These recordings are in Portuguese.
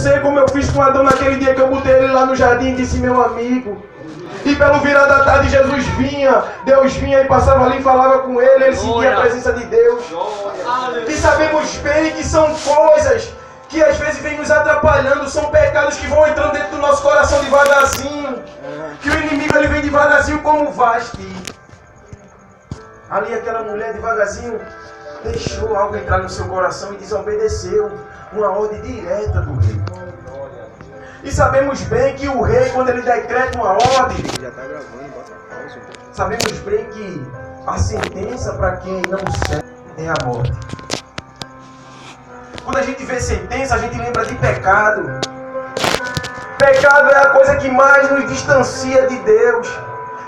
você, como eu fiz com Adão naquele dia que eu botei ele lá no jardim e disse: meu amigo. E pelo virar da tarde Jesus vinha, Deus vinha e passava ali e falava com ele sentia a presença de Deus. E sabemos bem que são coisas que às vezes vêm nos atrapalhando, são pecados que vão entrando dentro do nosso coração devagarzinho. Que o inimigo ele vem devagarzinho como Vasti. Ali aquela mulher devagarzinho deixou algo entrar no seu coração e desobedeceu uma ordem direta do rei. E sabemos bem que o rei, quando ele decreta uma ordem, sabemos bem que a sentença para quem não serve é a morte. Quando a gente vê sentença, a gente lembra de pecado. Pecado é a coisa que mais nos distancia de Deus,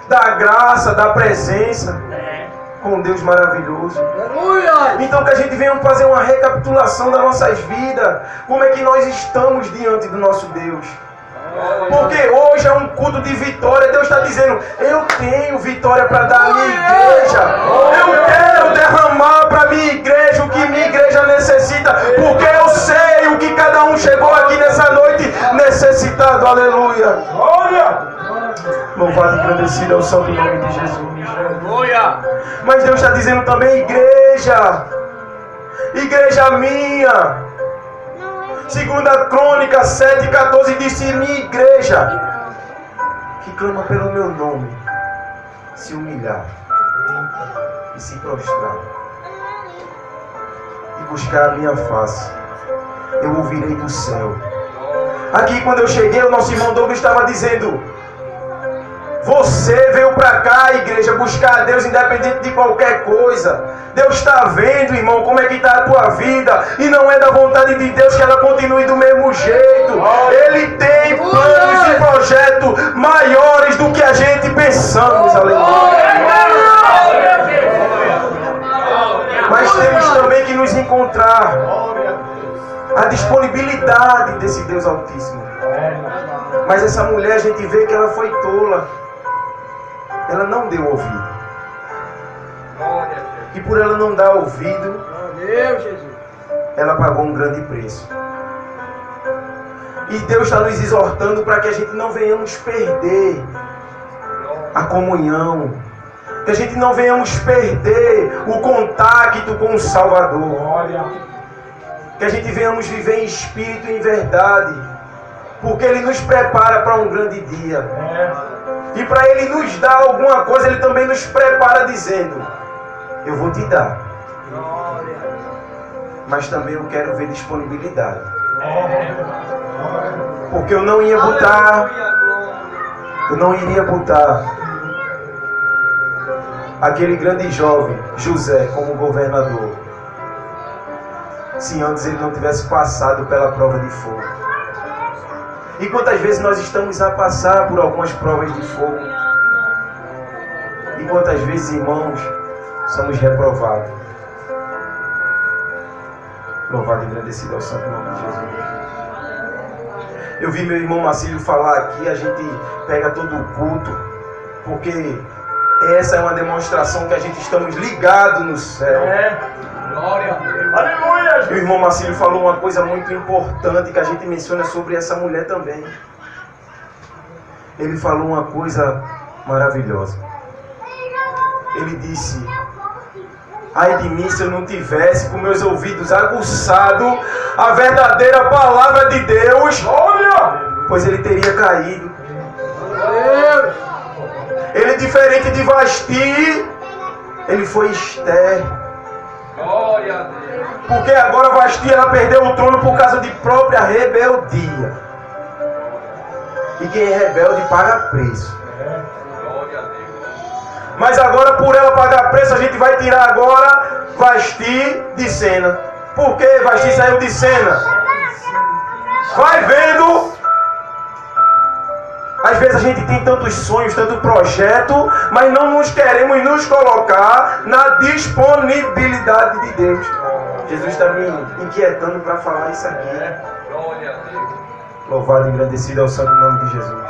da graça, da presença com Deus maravilhoso. Então que a gente venha fazer uma recapitulação das nossas vidas. Como é que nós estamos diante do nosso Deus? Porque hoje é um culto de vitória. Deus está dizendo: eu tenho vitória para dar à minha igreja. Eu quero derramar para a minha igreja o que minha igreja necessita. Porque eu sei o que cada um chegou aqui nessa noite necessitado. Aleluia. Louvado e agradecido é o santo nome de Jesus. Mas Deus está dizendo também: igreja, igreja minha. Segunda Crônica 7,14 disse: minha igreja que clama pelo meu nome se humilhar e se prostrar e buscar a minha face, eu ouvirei do céu. Aqui quando eu cheguei, o nosso irmão Douglas estava dizendo: você veio para cá, igreja, buscar a Deus independente de qualquer coisa. Deus está vendo, irmão, como é que está a tua vida. E não é da vontade de Deus que ela continue do mesmo jeito. Ele tem planos e projetos maiores do que a gente pensamos. Aleluia. Mas temos também que nos encontrar a disponibilidade desse Deus Altíssimo. Mas essa mulher, a gente vê que ela foi tola. Ela não deu ouvido. E por ela não dar ouvido, ela pagou um grande preço. E Deus está nos exortando para que a gente não venhamos perder a comunhão, que a gente não venhamos perder o contato com o Salvador, que a gente venhamos viver em espírito e em verdade, porque Ele nos prepara para um grande dia. E para Ele nos dar alguma coisa, Ele também nos prepara dizendo: eu vou te dar, mas também eu quero ver disponibilidade. Porque eu não iria botar aquele grande jovem José como governador se antes ele não tivesse passado pela prova de fogo. E quantas vezes nós estamos a passar por algumas provas de fogo? E quantas vezes, irmãos, somos reprovados? Louvado e agradecido ao santo nome de Jesus. Eu vi meu irmão Marcílio falar aqui, a gente pega todo o culto, porque essa é uma demonstração que a gente estamos ligados no céu. Glória. Aleluia. O irmão Marcílio falou uma coisa muito importante que a gente menciona sobre essa mulher também. Ele falou uma coisa maravilhosa. Ele disse: ai de mim se eu não tivesse com meus ouvidos aguçados a verdadeira palavra de Deus, pois ele teria caído. Ele, diferente de Vasti, ele foi estéril. Glória a Deus. Porque agora Vasti, ela perdeu o trono por causa de própria rebeldia. E quem é rebelde paga preço. Glória a Deus. Mas agora, por ela pagar preço, a gente vai tirar agora Vasti de cena. Por que Vasti saiu de cena? Vai vendo. Às vezes a gente tem tantos sonhos, tanto projeto, mas não nos queremos nos colocar na disponibilidade de Deus. Jesus está me inquietando para falar isso aqui. Glória a Deus. Louvado e agradecido ao santo nome de Jesus.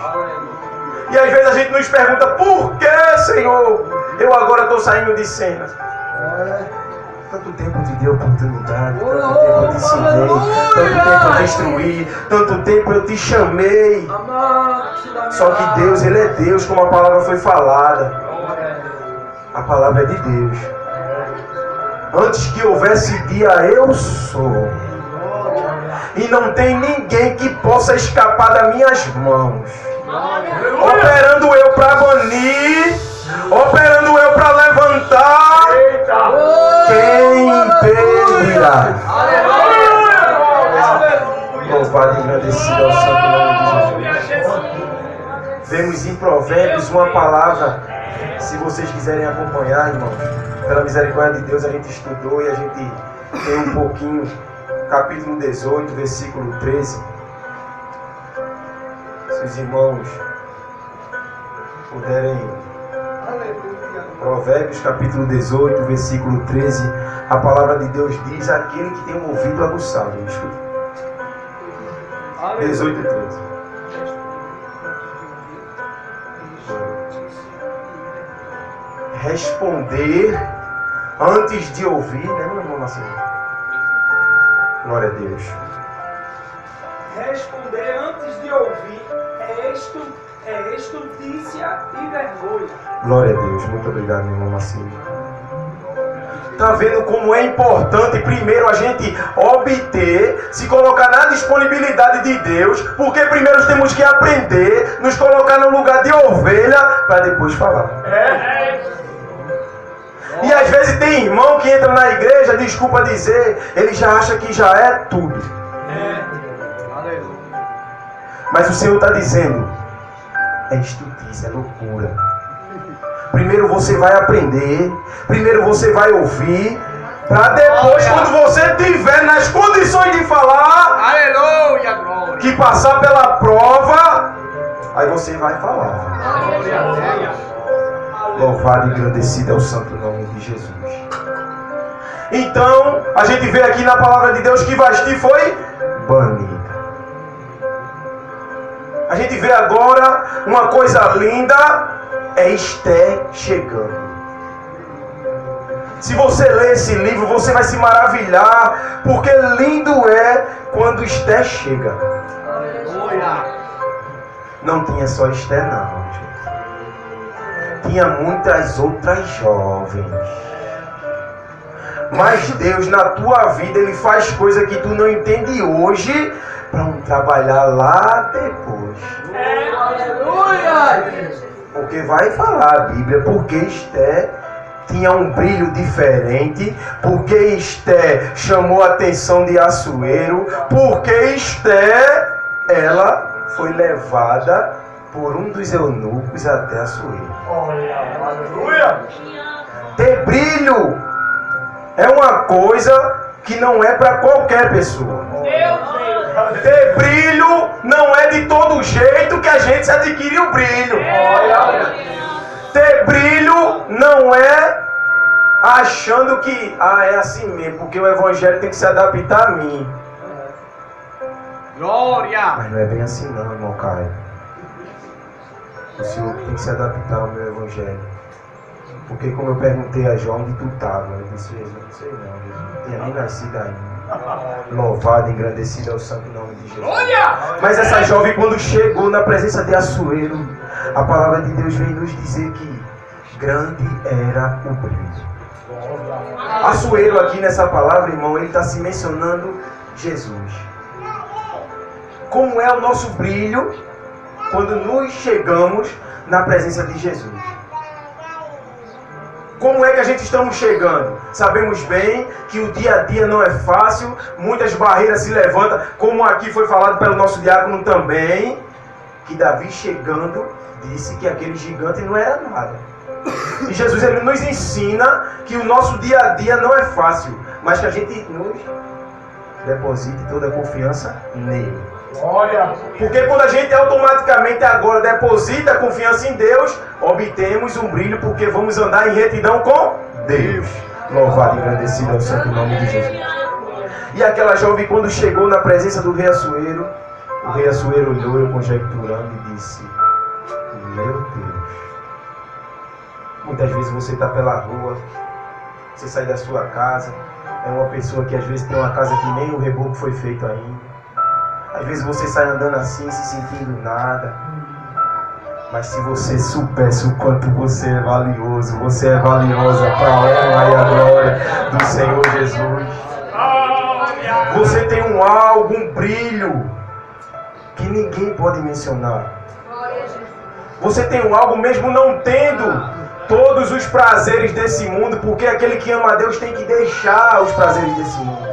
E às vezes a gente nos pergunta: por que, Senhor, eu agora estou saindo de cena? Tanto tempo eu te dei oportunidade, tanto tempo eu te ensinei, tanto tempo eu te instruí, tanto tempo eu te chamei. Só que Deus, Ele é Deus, como a palavra foi falada. A palavra é de Deus. Antes que houvesse dia, eu sou. E não tem ninguém que possa escapar das minhas mãos. Operando eu para banir, operando eu para levantar. Quem impedirá? Louvado e agradecido ao santo nome de Jesus. Vemos em Provérbios uma palavra. Se vocês quiserem acompanhar, irmãos, pela misericórdia de Deus, a gente estudou e a gente tem um pouquinho. Capítulo 18, versículo 13. Se os irmãos puderem. Provérbios, capítulo 18, versículo 13. A palavra de Deus diz: aquele que tem um ouvido aguçado. Escuta. 18, 13. Responder antes de ouvir, né, meu irmão Marcelo? Glória a Deus. Responder antes de ouvir é estultícia e vergonha. Glória a Deus. Muito obrigado, meu irmão Marcelo. Está vendo como é importante primeiro a gente obter, se colocar na disponibilidade de Deus, porque primeiro temos que aprender, nos colocar no lugar de ovelha, para depois falar. E às vezes tem irmão que entra na igreja, desculpa dizer, ele já acha que já é tudo. Mas o Senhor está dizendo, é estultícia, é loucura. Primeiro você vai aprender, primeiro você vai ouvir, para depois, quando você estiver nas condições de falar, Aleluia, glória. que passar pela prova, aí você vai falar. Louvado e agradecido é o santo nome de Jesus. Então, a gente vê aqui na palavra de Deus que Vasti foi banida. A gente vê agora uma coisa linda, é Esther chegando. Se você ler esse livro, você vai se maravilhar, porque lindo é quando Esther chega. Não tinha só Esther não, gente. Tinha muitas outras jovens. Mas Deus, na tua vida, Ele faz coisa que tu não entende hoje, para um trabalhar lá depois. Porque vai falar a Bíblia, porque Esther tinha um brilho diferente, porque Esther chamou a atenção de Assuero, porque Esther, ela foi levada por um dos eunucos até Assuero. Ter brilho é uma coisa que não é para qualquer pessoa. Ter brilho não é de todo jeito que a gente se adquire o brilho. Ter brilho não é achando que é assim mesmo, porque o evangelho tem que se adaptar a mim. Glória. Mas não é bem assim não, irmão Caio. O Senhor tem que se adaptar ao meu evangelho. Porque como eu perguntei a João onde tu estava, ele disse, Jesus, não sei não tinha nem nascido ainda. Louvado e engrandecido é o santo nome de Jesus. Mas essa jovem, quando chegou na presença de Assuero, a palavra de Deus vem nos dizer que grande era o brilho. Assuero aqui nessa palavra, irmão, ele está se mencionando Jesus. Como é o nosso brilho quando nos chegamos na presença de Jesus? Como é que a gente estamos chegando? Sabemos bem que o dia a dia não é fácil, muitas barreiras se levantam, como aqui foi falado pelo nosso diácono também, que Davi chegando disse que aquele gigante não era nada. E Jesus, ele nos ensina que o nosso dia a dia não é fácil, mas que a gente nos deposite toda a confiança nele. Porque quando a gente automaticamente agora deposita a confiança em Deus, obtemos um brilho, porque vamos andar em retidão com Deus. Louvado e agradecido ao santo nome de Jesus. E aquela jovem, quando chegou na presença do rei Assuero, o rei Assuero olhou, eu conjecturando, e disse: meu Deus. Muitas vezes você está pela rua Você sai da sua casa, é uma pessoa que às vezes tem uma casa que nem o reboco foi feito ainda. Às vezes você sai andando assim, se sentindo nada. Mas se você soubesse o quanto você é valioso, você é valiosa para a honra e a glória do Senhor Jesus. Você tem um algo, um brilho que ninguém pode mencionar. Você tem um algo mesmo não tendo todos os prazeres desse mundo, porque aquele que ama a Deus tem que deixar os prazeres desse mundo.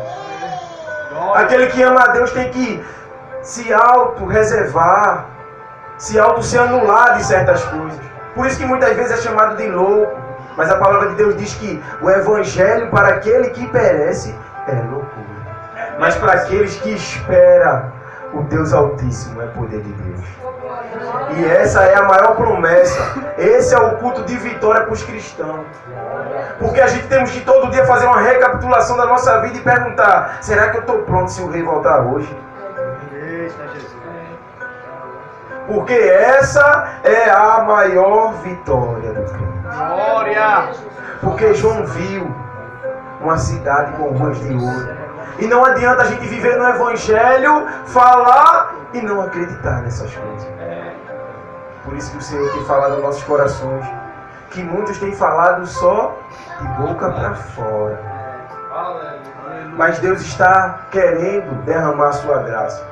Aquele que ama a Deus tem que se auto-reservar, se anular de certas coisas. Por isso que muitas vezes é chamado de louco. Mas a palavra de Deus diz que o evangelho para aquele que perece é loucura. Mas para aqueles que esperam o Deus Altíssimo é poder de Deus. E essa é a maior promessa. Esse é o culto de vitória para os cristãos. Porque a gente temos que todo dia fazer uma recapitulação da nossa vida e perguntar: será que eu estou pronto se o rei voltar hoje? Porque essa é a maior vitória do crente. Glória! Porque João viu uma cidade com ruas de ouro. E não adianta a gente viver no Evangelho, falar e não acreditar nessas coisas. Por isso que o Senhor tem falado nos nossos corações, que muitos têm falado só de boca para fora. Mas Deus está querendo derramar a sua graça.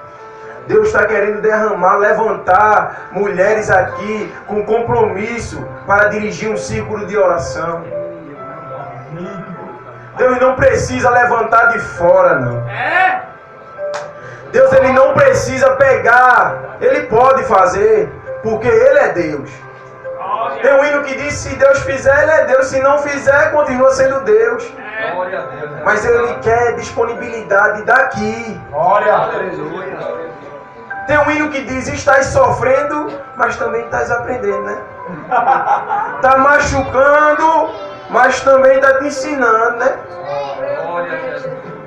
Deus está querendo derramar, levantar mulheres aqui com compromisso para dirigir um círculo de oração. Deus não precisa levantar de fora, não. Deus, Ele não precisa pegar. Ele pode fazer, porque Ele é Deus. Tem um hino que diz: se Deus fizer, Ele é Deus. Se não fizer, continua sendo Deus. Mas Ele quer disponibilidade daqui. Tem um hino que diz: estás sofrendo, mas também estás aprendendo, né? Está machucando, mas também está te ensinando, né?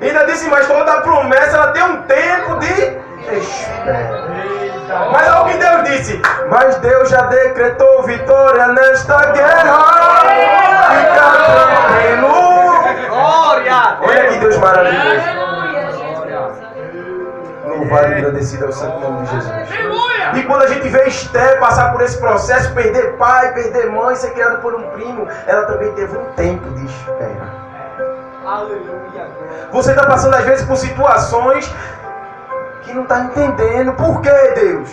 Ainda disse: mas toda a promessa ela tem um tempo de espera. Mas olha o que Deus disse: mas Deus já decretou vitória nesta guerra. Fica tranquilo. Glória! Olha que Deus maravilhoso. Louvado e agradecido ao santo nome de Jesus. E quando a gente vê Esther passar por esse processo, perder pai, perder mãe, ser criada por um primo, ela também teve um tempo de espera. Aleluia. Você está passando às vezes por situações que não está entendendo. Por que, Deus?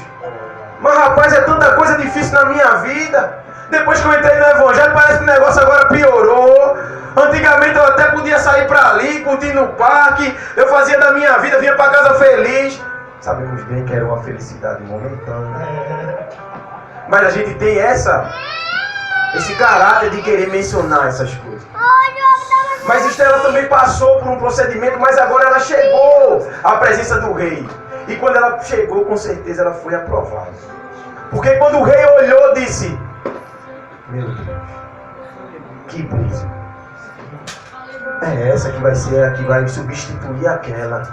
Mas rapaz, é tanta coisa difícil na minha vida. Depois que eu entrei no Evangelho, parece que o negócio agora piorou. Antigamente eu até podia sair para ali, curtir no parque. Eu fazia da minha vida, vinha para casa feliz. Sabemos bem que era uma felicidade momentânea. Mas a gente tem esse caráter de querer mencionar essas coisas. Mas Esther também passou por um procedimento, mas agora ela chegou à presença do rei. E quando ela chegou, com certeza ela foi aprovada. Porque quando o rei olhou, disse: meu Deus, que brilho. É essa que vai ser a que vai substituir aquela.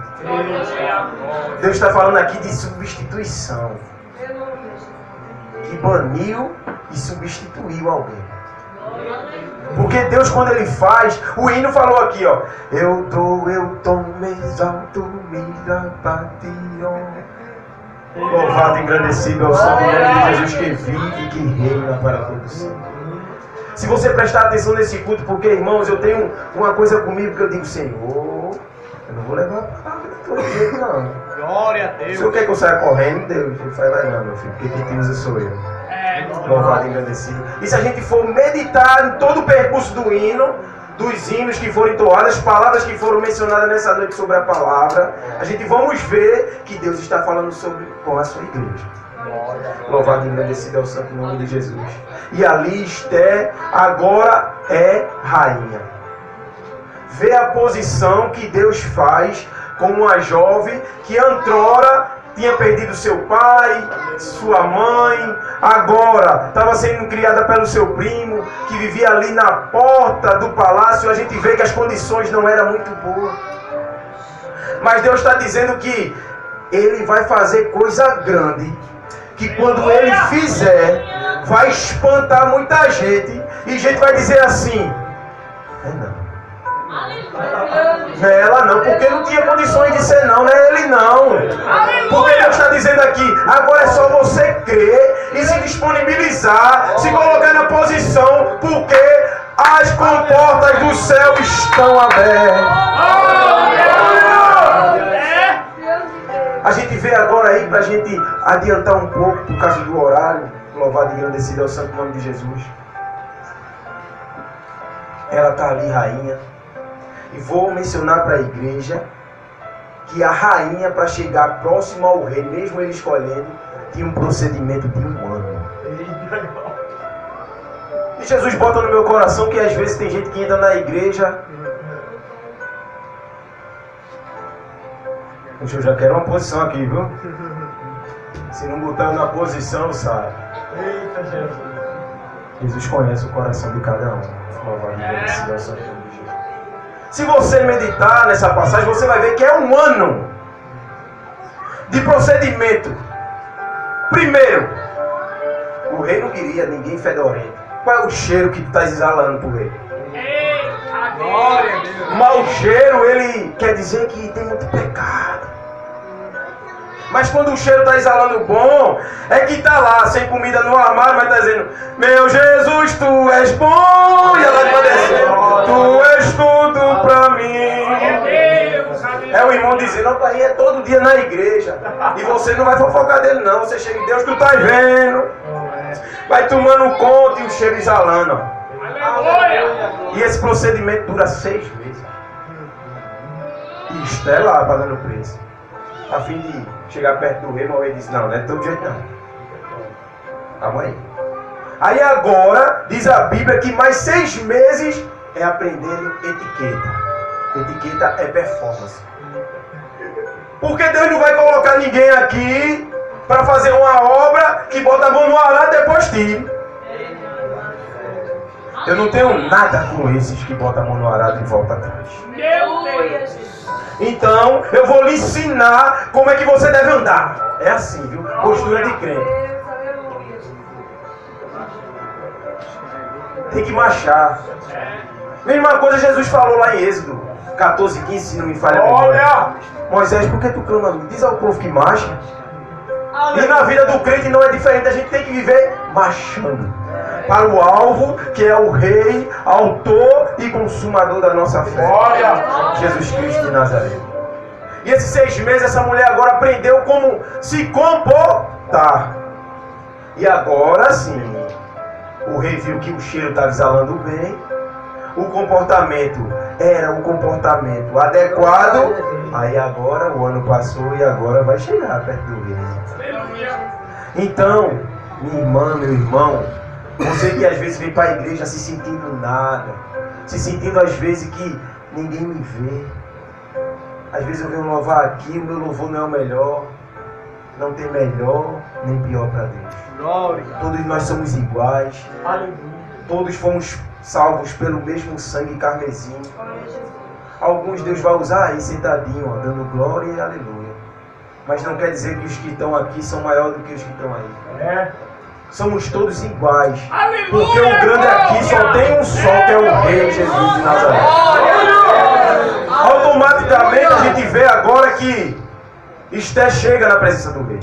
Deus está falando aqui de substituição. Que baniu e substituiu alguém. Porque Deus, quando Ele faz, o hino falou aqui, ó: eu dou, me exalto, me abatiam. Louvado e engrandecido ao santo nome de Jesus, que vive e que reina para todo sempre. Se você prestar atenção nesse culto, porque, irmãos, eu tenho uma coisa comigo que eu digo: Senhor, eu não vou levar a palavra de todo jeito, não. Glória a Deus. Se eu quer que eu saia correndo, Deus, não faz mais não, meu filho, porque quem te usa sou eu. Louvado e agradecido. E se a gente for meditar em todo o percurso do hino, dos hinos que foram entoados, as palavras que foram mencionadas nessa noite sobre a palavra, a gente vamos ver que Deus está falando com a sua igreja. Louvado e agradecido ao santo nome de Jesus. E ali Esther agora é rainha. Vê a posição que Deus faz com uma jovem que antrora tinha perdido seu pai, sua mãe, agora estava sendo criada pelo seu primo, que vivia ali na porta do palácio. A gente vê que as condições não eram muito boas. Mas Deus está dizendo que Ele vai fazer coisa grande, que quando Ele fizer, vai espantar muita gente. E gente vai dizer assim: é não. Não é ela não, porque não tinha condições de ser não é ele não. Porque Deus está dizendo aqui, agora é só você crer e se disponibilizar, se colocar na posição, porque as comportas do céu estão abertas. A gente vê agora aí, para a gente adiantar um pouco por causa do horário, louvado e engrandecido é o santo nome de Jesus. Ela está ali, rainha. E vou mencionar para a igreja que a rainha, para chegar próximo ao rei, mesmo ele escolhendo, tinha um procedimento de 1 ano. E Jesus bota no meu coração que às vezes tem gente que entra na igreja. Eu já quero uma posição aqui, viu? Se não botar na posição, sabe? Eita, Jesus. Jesus conhece o coração de cada um. Louvado e agradecido ao santo nome de Jesus. Se você meditar nessa passagem, você vai ver que é 1 ano de procedimento. Primeiro, o rei não queria ninguém fedorento. Qual é o cheiro que tu está exalando pro rei? Glória a Deus. Mau cheiro, ele quer dizer que tem muito pecado. Mas quando o cheiro está exalando bom, é que está lá, sem comida no armário, mas está dizendo: meu Jesus, tu és bom. E ela vai descer: tu és tudo para mim. É o irmão dizendo: opa, aí é todo dia na igreja. E você não vai fofocar dele não. Você chega em Deus, tu está vendo. Vai tomando conta e o cheiro exalando. Ó. E esse procedimento dura 6 meses. E está é lá pagando preço. A fim de chegar perto do rei, mas o rei disse: não, não é de todo jeito não. Calma aí. Aí agora, diz a Bíblia que mais 6 meses é aprender etiqueta. Etiqueta é performance. Porque Deus não vai colocar ninguém aqui para fazer uma obra que bota a mão no arado e depois tira. Eu não tenho nada com esses que botam a mão no arado e voltam atrás. Meu Deus! Então, eu vou lhe ensinar como é que você deve andar. É assim, viu? Postura de crente. Tem que marchar. Mesma coisa Jesus falou lá em Êxodo 14:15, se não me falha a memória. Moisés, por que tu clama? Diz ao povo que marcha. E na vida do crente não é diferente. A gente tem que viver marchando para o alvo, que é o Rei, autor e consumador da nossa fé, Jesus Cristo de Nazaré. E esses 6 meses, essa mulher agora aprendeu como se comportar. E agora sim, o rei viu que o cheiro estava exalando bem, o comportamento era um comportamento adequado. Aí agora o ano passou e agora vai chegar perto do rei. Então, minha irmã, meu irmão, você que às vezes vem para a igreja se sentindo nada, se sentindo às vezes que ninguém me vê. Às vezes eu venho louvar aqui, o meu louvor não é o melhor. Não tem melhor nem pior para Deus. Glória. Todos nós somos iguais. Todos fomos salvos pelo mesmo sangue carmesim. Alguns Deus vai usar aí sentadinho, ó, dando glória e aleluia. Mas não quer dizer que os que estão aqui são maiores do que os que estão aí. Somos todos iguais. Porque o grande aqui só tem um só, que é o Rei Jesus de Nazaré. Automaticamente a gente vê agora que Esté chega na presença do rei.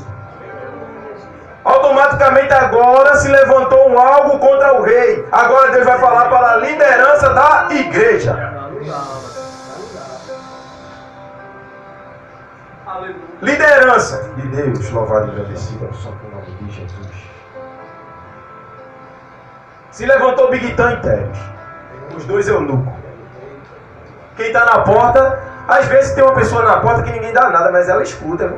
Automaticamente agora se levantou um algo contra o rei. Agora Deus vai falar para a liderança da igreja. Liderança de Deus, louvado e agradecido ao santo nome de Jesus. Se levantou Bigtã e Teres, os 2 eunucos. Quem está na porta, às vezes tem uma pessoa na porta que ninguém dá nada, mas ela escuta, né?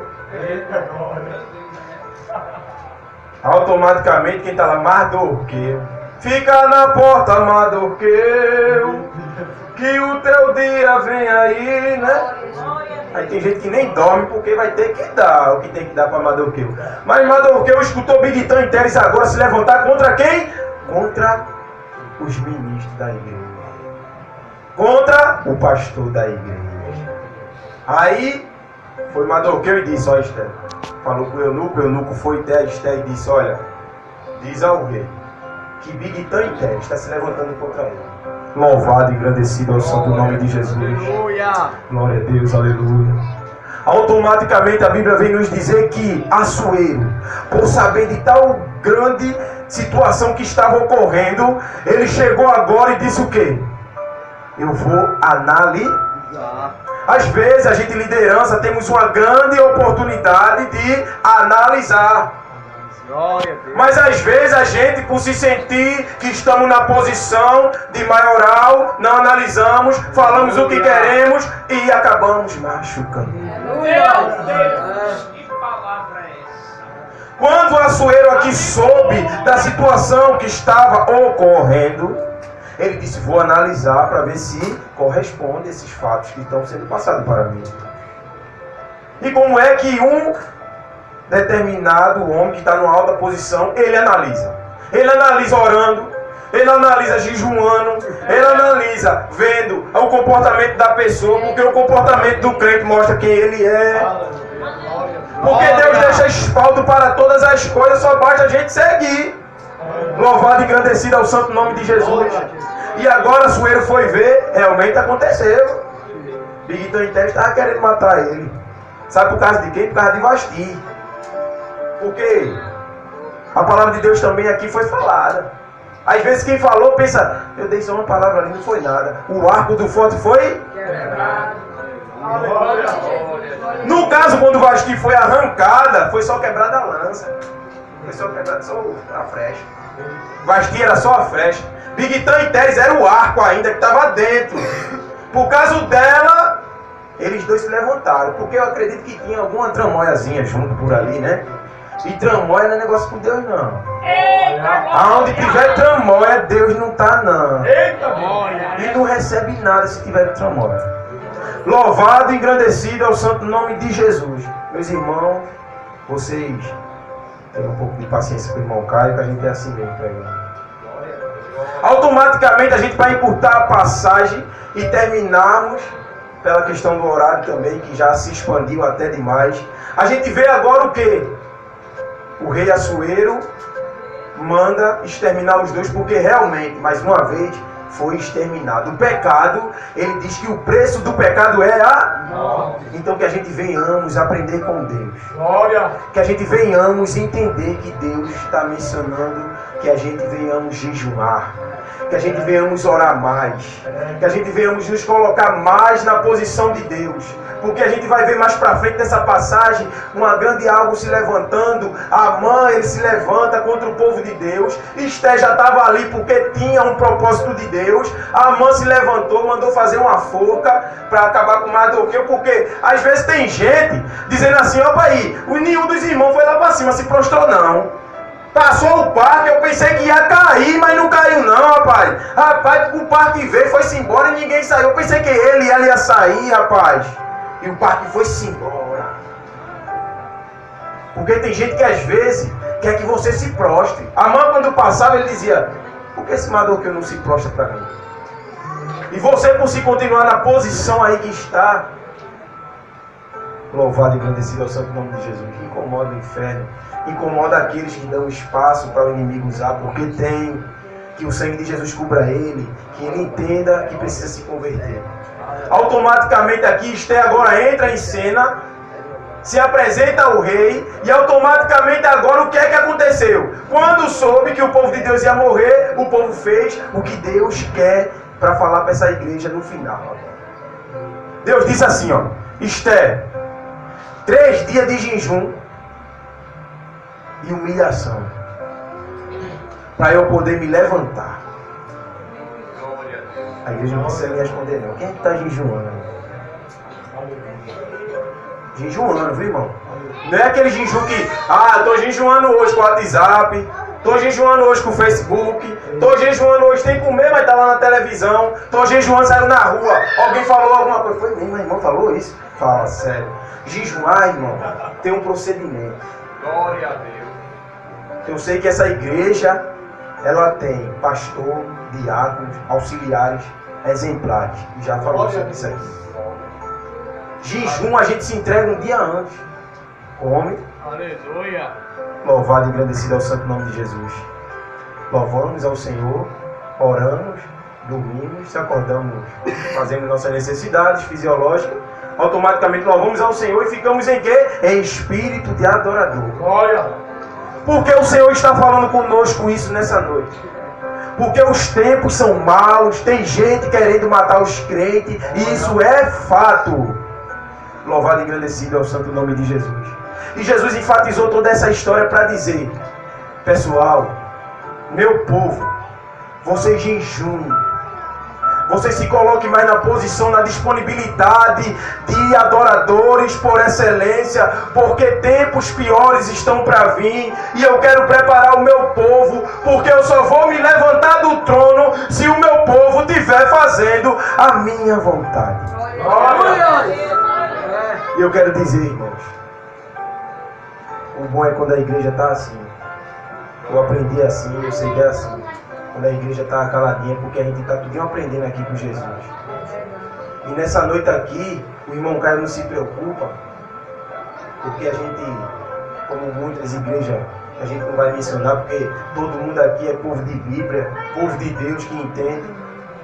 Automaticamente quem está lá, Mardoqueu. Fica na porta, Mardoqueu, que o teu dia vem aí, né? Aí tem gente que nem dorme porque vai ter que dar o que tem que dar para Mardoqueu. Mas Mardoqueu escutou Bigtã e Teres agora se levantar contra quem? Contra os ministros da igreja. Contra o pastor da igreja. Aí foi Mardoqueu e disse: ó, Esté, falou com o eunuco foi até Esté e disse: olha, diz ao rei que Bigtã e Teres está se levantando contra ele. Louvado e engrandecido ao santo nome de Jesus. Glória a Deus, aleluia. Automaticamente a Bíblia vem nos dizer que Assuero, por saber de tal grande situação que estava ocorrendo, ele chegou agora e disse o quê? Eu vou analisar. Às vezes a gente liderança temos uma grande oportunidade de analisar. Mas às vezes a gente, por se sentir que estamos na posição de maioral, não analisamos, falamos o que queremos e acabamos machucando. Meu Deus, que palavra é essa? Quando o Assuero aqui soube da situação que estava ocorrendo, ele disse, vou analisar para ver se corresponde a esses fatos que estão sendo passados para mim. E como é que um determinado homem que está numa alta posição, ele analisa. Ele analisa orando, ele analisa jejuando, ele analisa vendo o comportamento da pessoa, porque o comportamento do crente mostra quem ele é. Porque Deus deixa espaldo para todas as coisas, só basta a gente seguir. Louvado e engrandecido ao santo nome de Jesus. E agora Assuero foi ver, realmente aconteceu. Bigitã em Teres estava querendo matar ele. Sabe por causa de quem? Por causa de Vasti. Porque a palavra de Deus também aqui foi falada. Às vezes quem falou pensa, eu dei só uma palavra ali, não foi nada. O arco do forte foi quebrado. No caso, quando Vasti foi arrancada, foi só quebrada a lança. Foi só quebrada, só a flecha. Vasti era só a flecha. Bigitã e Teres era o arco ainda que estava dentro. Por causa dela, eles dois se levantaram. Porque eu acredito que tinha alguma tramóiazinha junto por ali, né? E tramóia não é negócio com Deus, não. Aonde tiver tramóia, Deus não está, não. E não recebe nada se tiver tramóia. Louvado e engrandecido ao santo nome de Jesus. Meus irmãos, vocês tenham um pouco de paciência com o irmão Caio, que a gente é assim mesmo pregando. Automaticamente a gente vai encurtar a passagem e terminarmos pela questão do horário também, que já se expandiu até demais. A gente vê agora o que? O rei Assuero manda exterminar os dois, porque realmente, mais uma vez, foi exterminado. O pecado, ele diz que o preço do pecado é a morte. Então que a gente venhamos aprender com Deus. Glória. Que a gente venhamos entender que Deus está mencionando que a gente venhamos jejuar. Que a gente venhamos orar mais. Que a gente venhamos nos colocar mais na posição de Deus. Porque a gente vai ver mais pra frente nessa passagem uma grande algo se levantando. Amã, ele se levanta contra o povo de Deus. Esté já estava ali porque tinha um propósito de Deus. Amã se levantou, mandou fazer uma forca para acabar com Mardoqueu. Porque às vezes tem gente dizendo assim, opa aí, nenhum dos irmãos foi lá para cima, se prostrou não. Passou o parque, eu pensei que ia cair, mas não caiu não, rapaz. Rapaz, o parque veio, foi-se embora e ninguém saiu. Eu pensei que ele ia sair, rapaz. E o parque foi-se embora. Porque tem gente que às vezes quer que você se prostre. Amã, quando passava, ele dizia, por que esse Mardoqueu não se prostra para mim? E você, por se continuar na posição aí que está, louvado e engrandecido ao santo nome de Jesus, que incomoda o inferno, incomoda aqueles que dão espaço para o inimigo usar, porque tem que o sangue de Jesus cubra ele, que ele entenda que precisa se converter. Automaticamente aqui, Esté agora entra em cena, se apresenta ao rei, e automaticamente agora o que é que aconteceu? Quando soube que o povo de Deus ia morrer, o povo fez o que Deus quer para falar para essa igreja no final. Deus disse assim, ó, Esté, 3 dias de jejum e humilhação, para eu poder me levantar. A igreja não precisa me responder não. Quem é que está jejuando? Jejuando, viu, irmão? Não é aquele jejum que, estou jejuando hoje com o WhatsApp, estou jejuando hoje com o Facebook, estou jejuando hoje sem comer, mas está lá na televisão, estou jejuando, saiu na rua, alguém falou alguma coisa. Foi mesmo, irmão, falou isso? Fala sério. Jejuar, irmão, tem um procedimento. Glória a Deus. Eu sei que essa igreja, ela tem pastor, diáconos, auxiliares, exemplares. E já falou sobre isso aqui. Jejum, a gente se entrega um dia antes. Come. Aleluia. Louvado e engrandecido ao santo nome de Jesus. Louvamos ao Senhor, oramos, dormimos, se acordamos, fazemos nossas necessidades fisiológicas, automaticamente louvamos ao Senhor e ficamos em quê? Em espírito de adorador. Glória. Porque o Senhor está falando conosco isso nessa noite. Porque os tempos são maus, tem gente querendo matar os crentes, e isso é fato. Louvado e agradecido ao santo nome de Jesus. E Jesus enfatizou toda essa história para dizer: pessoal, meu povo, vocês jejuem, vocês se coloquem mais na posição, na disponibilidade de adoradores por excelência, porque tempos piores estão para vir, e eu quero preparar o meu povo, porque eu só vou me levantar do trono se o meu povo estiver fazendo a minha vontade. E eu quero dizer, irmãos, o bom é quando a igreja está assim. Eu aprendi assim, eu sei que é assim. Quando a igreja está caladinha, porque a gente está tudo aprendendo aqui com Jesus. E nessa noite aqui, o irmão Caio não se preocupa, porque a gente, como muitas igrejas, a gente não vai mencionar, porque todo mundo aqui é povo de Bíblia, povo de Deus que entende,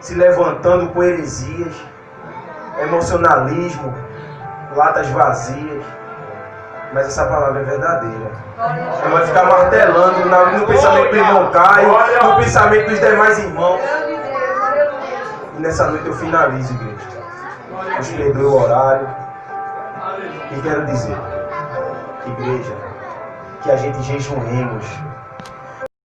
se levantando com heresias, emocionalismo, latas vazias. Mas essa palavra é verdadeira. Não vai ficar martelando no pensamento do irmão Caio, no pensamento dos demais irmãos. E nessa noite eu finalizo, igreja. Nos perdoe o horário. E quero dizer, igreja, que a gente jejuemos